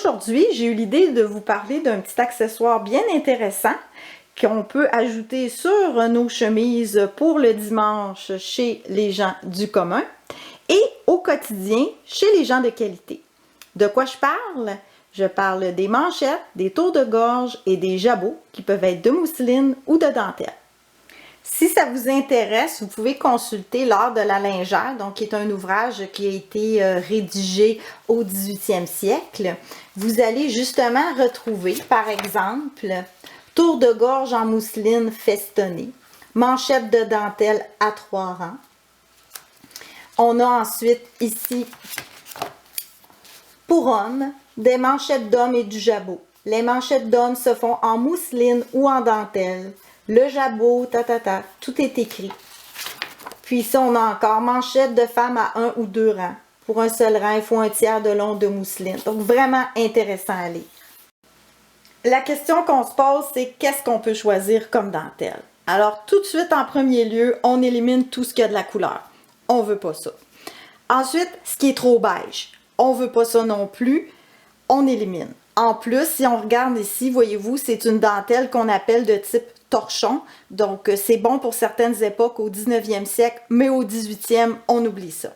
aujourd'hui, j'ai eu l'idée de vous parler d'un petit accessoire bien intéressant qu'on peut ajouter sur nos chemises pour le dimanche chez les gens du commun et au quotidien chez les gens de qualité. De quoi je parle? Je parle des manchettes, des tours de gorge et des jabots qui peuvent être de mousseline ou de dentelle. Si ça vous intéresse, vous pouvez consulter L'art de la lingère, donc qui est un ouvrage qui a été rédigé au 18e siècle. Vous allez justement retrouver, par exemple, tour de gorge en mousseline festonnée, manchette de dentelle à 3 rangs. On a ensuite ici, pour hommes, des manchettes d'hommes et du jabot. Les manchettes d'hommes se font en mousseline ou en dentelle. Le jabot, tout est écrit. Puis ici, on a encore manchette de femmes à 1 ou 2 rangs. Pour un seul rang, il faut un tiers de long de mousseline. Donc, vraiment intéressant à lire. La question qu'on se pose, c'est qu'est-ce qu'on peut choisir comme dentelle? Alors, tout de suite, en premier lieu, on élimine tout ce qui a de la couleur. On veut pas ça. Ensuite, ce qui est trop beige. On veut pas ça non plus. On élimine. En plus, si on regarde ici, voyez-vous, c'est une dentelle qu'on appelle de type torchon. Donc, c'est bon pour certaines époques au 19e siècle, mais au 18e, on oublie ça.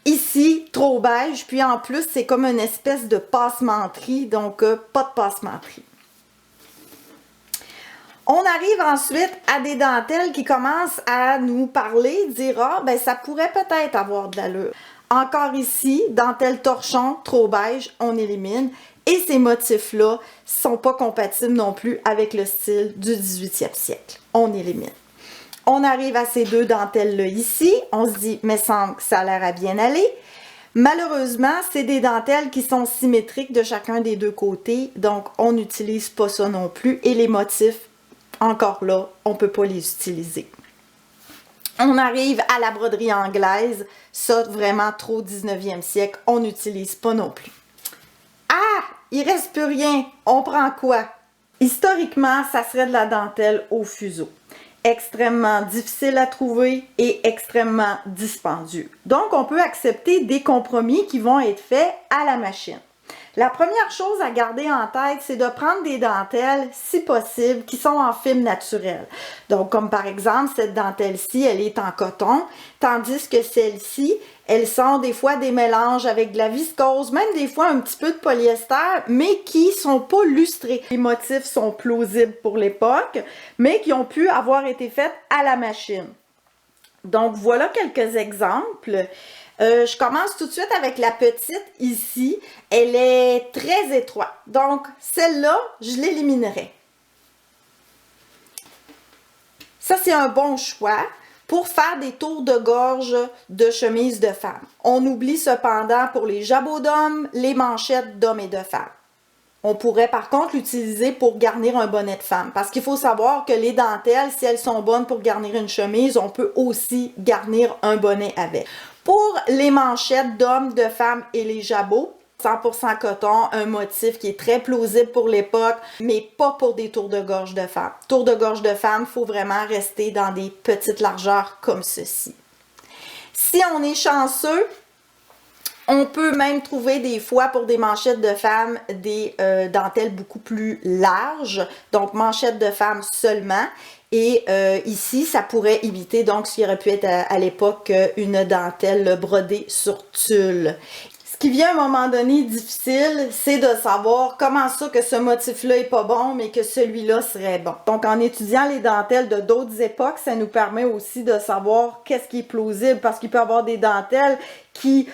Ici, trop beige, puis en plus, c'est comme une espèce de passementerie, donc pas de passementerie. On arrive ensuite à des dentelles qui commencent à nous parler, dire « Ah, ben ça pourrait peut-être avoir de l'allure ». Encore ici, dentelle torchon, trop beige, on élimine. Et ces motifs-là ne sont pas compatibles non plus avec le style du 18e siècle. On élimine. On arrive à ces deux dentelles-là ici. On se dit, mais semble que ça a l'air à bien aller. Malheureusement, c'est des dentelles qui sont symétriques de chacun des deux côtés. Donc, on n'utilise pas ça non plus. Et les motifs, encore là, on ne peut pas les utiliser. On arrive à la broderie anglaise. Ça, vraiment trop 19e siècle. On n'utilise pas non plus. Ah! Il reste plus rien. On prend quoi? Historiquement, ça serait de la dentelle au fuseau. Extrêmement difficile à trouver et extrêmement dispendieux. Donc, on peut accepter des compromis qui vont être faits à la machine. La première chose à garder en tête, c'est de prendre des dentelles, si possible, qui sont en fil naturel. Donc, comme par exemple, cette dentelle-ci, elle est en coton, tandis que celle-ci, elles sont des fois des mélanges avec de la viscose, même des fois un petit peu de polyester, mais qui sont pas lustrés. Les motifs sont plausibles pour l'époque, mais qui ont pu avoir été faits à la machine. Donc, voilà quelques exemples. Je commence tout de suite avec la petite ici. Elle est très étroite. Donc, celle-là, je l'éliminerai. Ça, c'est un bon choix pour faire des tours de gorge de chemise de femme. On oublie cependant pour les jabots d'hommes, les manchettes d'hommes et de femmes. On pourrait par contre l'utiliser pour garnir un bonnet de femme. Parce qu'il faut savoir que les dentelles, si elles sont bonnes pour garnir une chemise, on peut aussi garnir un bonnet avec. Pour les manchettes d'hommes, de femmes et les jabots, 100% coton, un motif qui est très plausible pour l'époque, mais pas pour des tours de gorge de femme. Tours de gorge de femme, il faut vraiment rester dans des petites largeurs comme ceci. Si on est chanceux, on peut même trouver des fois pour des manchettes de femmes des dentelles beaucoup plus larges, donc manchettes de femmes seulement. Et ici, ça pourrait imiter donc ce qui aurait pu être à l'époque une dentelle brodée sur tulle. Ce qui vient à un moment donné difficile, c'est de savoir comment ça que ce motif-là est pas bon, mais que celui-là serait bon. Donc, en étudiant les dentelles de d'autres époques, ça nous permet aussi de savoir qu'est-ce qui est plausible, parce qu'il peut y avoir des dentelles qui,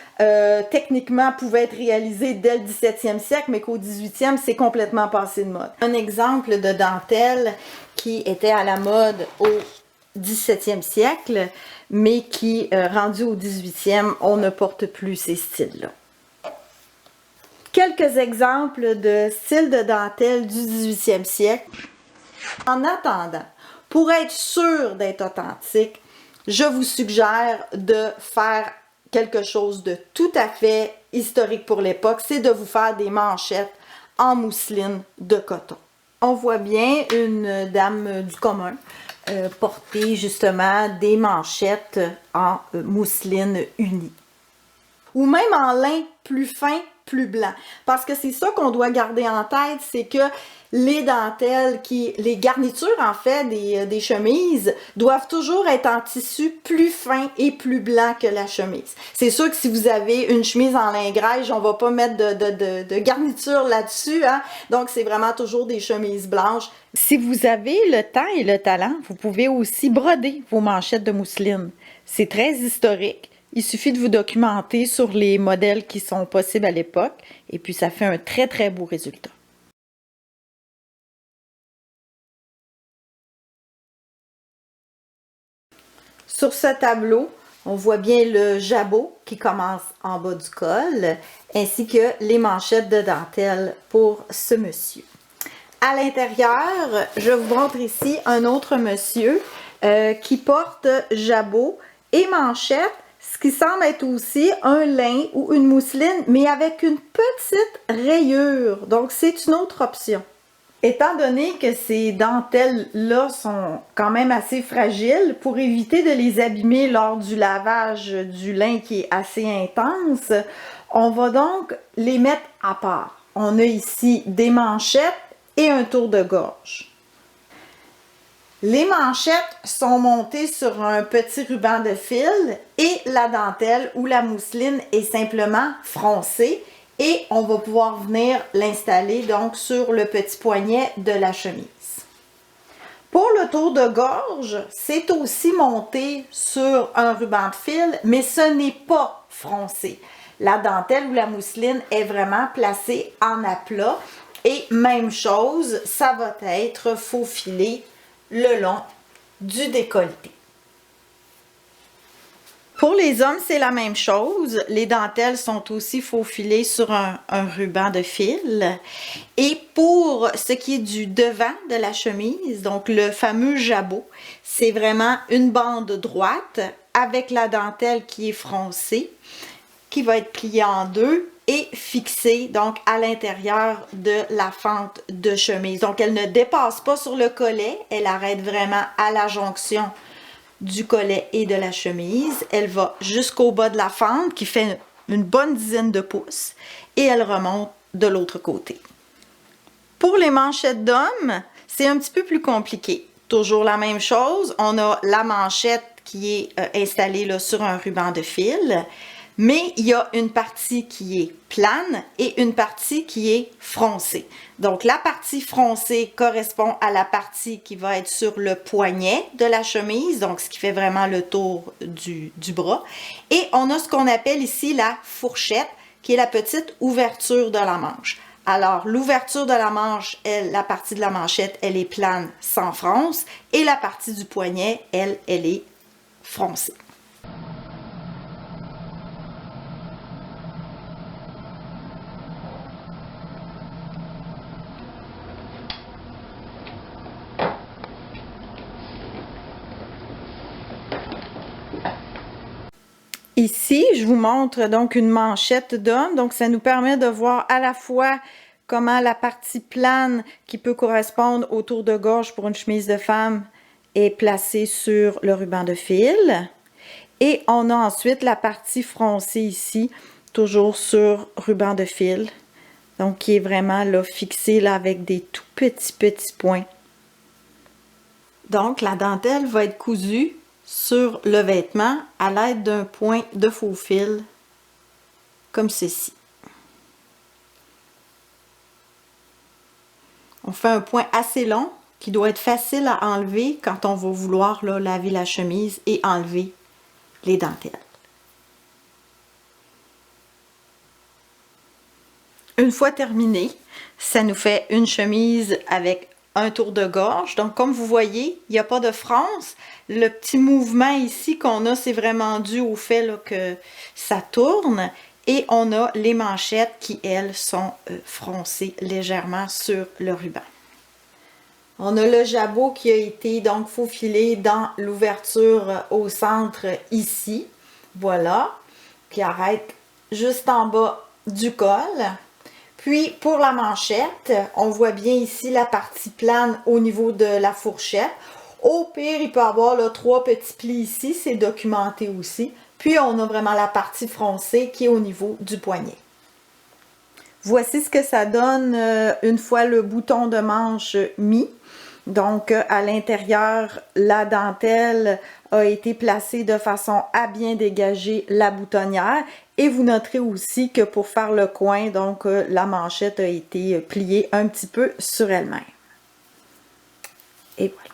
techniquement, pouvaient être réalisées dès le 17e siècle, mais qu'au 18e, c'est complètement passé de mode. Un exemple de dentelle qui était à la mode au 17e siècle, mais qui, rendu au 18e, on ne porte plus ces styles-là. Quelques exemples de styles de dentelle du 18e siècle. En attendant, pour être sûr d'être authentique, je vous suggère de faire quelque chose de tout à fait historique pour l'époque, c'est de vous faire des manchettes en mousseline de coton. On voit bien une dame du commun porter justement des manchettes en mousseline unie. Ou même en lin plus fin plus blanc. Parce que c'est ça qu'on doit garder en tête, c'est que les dentelles, les garnitures en fait des chemises doivent toujours être en tissu plus fin et plus blanc que la chemise. C'est sûr que si vous avez une chemise en lin grège, on va pas mettre de garniture là-dessus, hein? Donc c'est vraiment toujours des chemises blanches. Si vous avez le temps et le talent, vous pouvez aussi broder vos manchettes de mousseline. C'est très historique. Il suffit de vous documenter sur les modèles qui sont possibles à l'époque et puis ça fait un très très beau résultat. Sur ce tableau, on voit bien le jabot qui commence en bas du col, ainsi que les manchettes de dentelle pour ce monsieur. À l'intérieur, je vous montre ici un autre monsieur qui porte jabot et manchette, ce qui semble être aussi un lin ou une mousseline, mais avec une petite rayure. Donc, c'est une autre option. Étant donné que ces dentelles-là sont quand même assez fragiles, pour éviter de les abîmer lors du lavage du lin qui est assez intense, on va donc les mettre à part. On a ici des manchettes et un tour de gorge. Les manchettes sont montées sur un petit ruban de fil et la dentelle ou la mousseline est simplement froncée. Et on va pouvoir venir l'installer donc sur le petit poignet de la chemise. Pour le tour de gorge, c'est aussi monté sur un ruban de fil, mais ce n'est pas froncé. La dentelle ou la mousseline est vraiment placée en aplat. Et même chose, ça va être faufilé le long du décolleté. Pour les hommes, c'est la même chose. Les dentelles sont aussi faufilées sur un ruban de fil. Et pour ce qui est du devant de la chemise, donc le fameux jabot, c'est vraiment une bande droite avec la dentelle qui est froncée, qui va être pliée en deux et fixée donc à l'intérieur de la fente de chemise. Donc elle ne dépasse pas sur le collet, elle arrête vraiment à la jonction du collet et de la chemise. Elle va jusqu'au bas de la fente qui fait une bonne dizaine de pouces et elle remonte de l'autre côté. Pour les manchettes d'hommes, c'est un petit peu plus compliqué. Toujours la même chose, on a la manchette qui est installée là, sur un ruban de fil, mais il y a une partie qui est plane et une partie qui est froncée. Donc la partie froncée correspond à la partie qui va être sur le poignet de la chemise, donc ce qui fait vraiment le tour du bras. Et on a ce qu'on appelle ici la fourchette, qui est la petite ouverture de la manche. Alors l'ouverture de la manche, la partie de la manchette, elle est plane sans fronce, et la partie du poignet, elle est froncée. Ici, je vous montre donc une manchette d'homme. Donc, ça nous permet de voir à la fois comment la partie plane qui peut correspondre au tour de gorge pour une chemise de femme est placée sur le ruban de fil. Et on a ensuite la partie froncée ici, toujours sur ruban de fil. Donc, qui est vraiment là, fixée là, avec des tout petits points. Donc, la dentelle va être cousue sur le vêtement à l'aide d'un point de faux fil comme ceci. On fait un point assez long qui doit être facile à enlever quand on va vouloir là, laver la chemise et enlever les dentelles. Une fois terminé, ça nous fait une chemise avec un tour de gorge. Donc, comme vous voyez, il n'y a pas de fronce. Le petit mouvement ici qu'on a, c'est vraiment dû au fait là, que ça tourne. Et on a les manchettes qui, elles, sont froncées légèrement sur le ruban. On a le jabot qui a été donc faufilé dans l'ouverture au centre ici. Voilà, qui arrête juste en bas du col. Puis, pour la manchette, on voit bien ici la partie plane au niveau de la fourchette. Au pire, il peut y avoir là, 3 petits plis ici, c'est documenté aussi. Puis, on a vraiment la partie froncée qui est au niveau du poignet. Voici ce que ça donne une fois le bouton de manche mis. Donc, à l'intérieur, la dentelle a été placée de façon à bien dégager la boutonnière. Et vous noterez aussi que pour faire le coin, donc la manchette a été pliée un petit peu sur elle-même. Et voilà.